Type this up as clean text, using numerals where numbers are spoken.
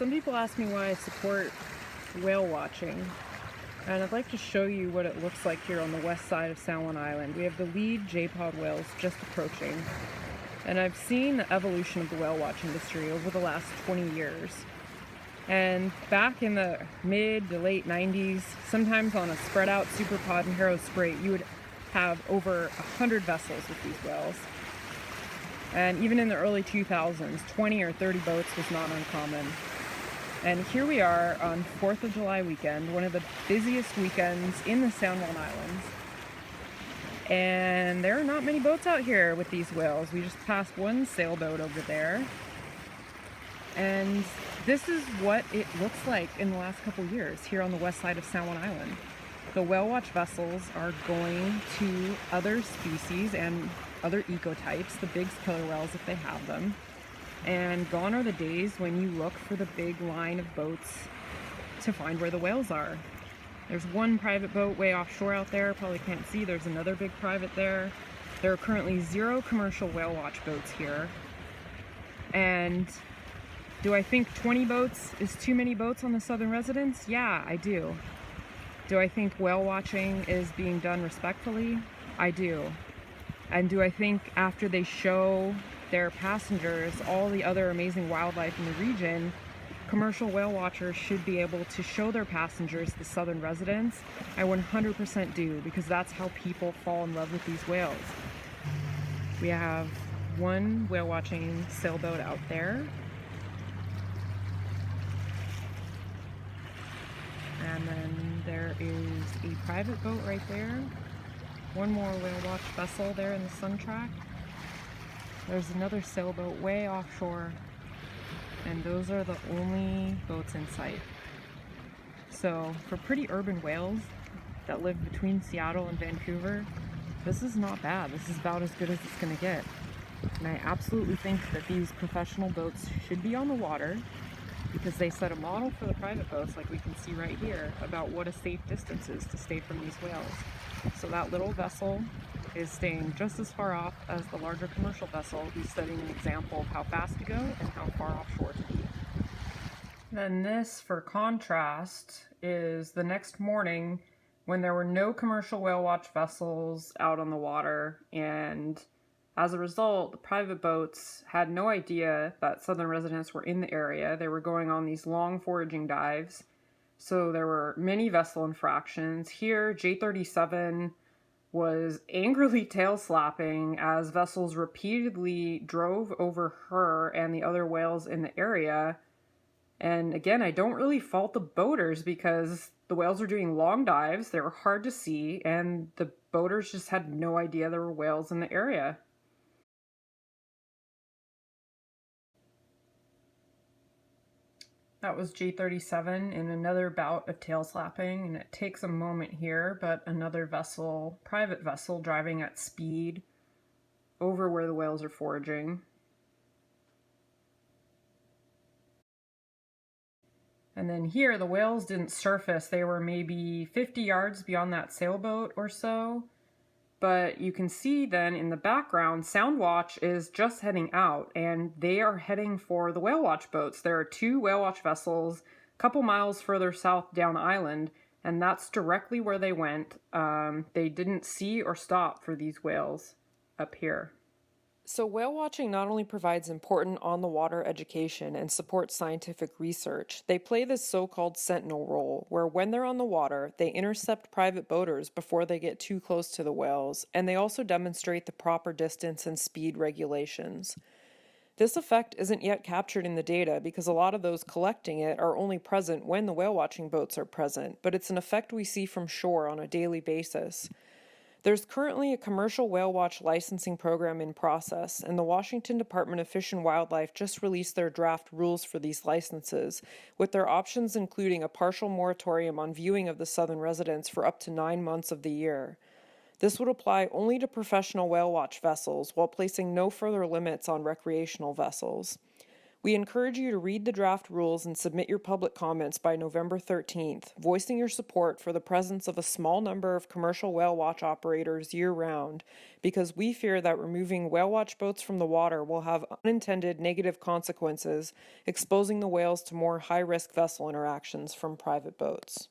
Some people ask me why I support whale watching, and I'd like to show you what it looks like here on the west side of San Juan Island. We have the lead J-pod whales just approaching, and I've seen the evolution of the whale watch industry over the last 20 years. And back in the mid to late 90s, sometimes on a spread out super pod and Harrow Strait, you would have over 100 vessels with these whales. And even in the early 2000s, 20 or 30 boats was not uncommon. And here we are on 4th of July weekend, one of the busiest weekends in the San Juan Islands. And there are not many boats out here with these whales. We just passed one sailboat over there. And this is what it looks like in the last couple years here on the west side of San Juan Island. The whale watch vessels are going to other species and other ecotypes, the big killer whales if they have them. And gone are the days when you look for the big line of boats to find where the whales are. There's one private boat way offshore out there, probably can't see. There's another big private there. There are currently 0 commercial whale watch boats here. And do I think 20 boats is too many boats on the southern residents? Yeah, I do. Do I think whale watching is being done respectfully? I do. And do I think after they show their passengers all the other amazing wildlife in the region, commercial whale watchers should be able to show their passengers the southern residents? I 100% do, because that's how people fall in love with these whales. We have one whale watching sailboat out there. And then there is a private boat right there. One more whale watch vessel there in the sun track. There's another sailboat way offshore, and those are the only boats in sight. So for pretty urban whales that live between Seattle and Vancouver, this is not bad. This is about as good as it's going to get. And I absolutely think that these professional boats should be on the water, because they set a model for the private boats, like we can see right here, about what a safe distance is to stay from these whales. So that little vessel is staying just as far off as the larger commercial vessel, who's setting an example of how fast to go and how far offshore to be. Then this, for contrast, is the next morning when there were no commercial whale watch vessels out on the water, and as a result, the private boats had no idea that southern residents were in the area. They were going on these long foraging dives. So there were many vessel infractions. Here, J37 was angrily tail slapping as vessels repeatedly drove over her and the other whales in the area. And again, I don't really fault the boaters, because the whales were doing long dives, they were hard to see, and the boaters just had no idea there were whales in the area. That was J37 in another bout of tail slapping, and it takes a moment here, but another vessel, private vessel, driving at speed over where the whales are foraging. And then here, the whales didn't surface. They were maybe 50 yards beyond that sailboat or so. But you can see then in the background, Soundwatch is just heading out, and they are heading for the whale watch boats. There are 2 whale watch vessels a couple miles further south down island, and that's directly where they went. They didn't see or stop for these whales up here. So whale watching not only provides important on-the-water education and supports scientific research, they play this so-called sentinel role, where when they're on the water, they intercept private boaters before they get too close to the whales, and they also demonstrate the proper distance and speed regulations. This effect isn't yet captured in the data because a lot of those collecting it are only present when the whale watching boats are present, but it's an effect we see from shore on a daily basis. There's currently a commercial whale watch licensing program in process, and the Washington Department of Fish and Wildlife just released their draft rules for these licenses, with their options including a partial moratorium on viewing of the southern residents for up to 9 months of the year. This would apply only to professional whale watch vessels, while placing no further limits on recreational vessels. We encourage you to read the draft rules and submit your public comments by November 13th, voicing your support for the presence of a small number of commercial whale watch operators year-round, because we fear that removing whale watch boats from the water will have unintended negative consequences, exposing the whales to more high-risk vessel interactions from private boats.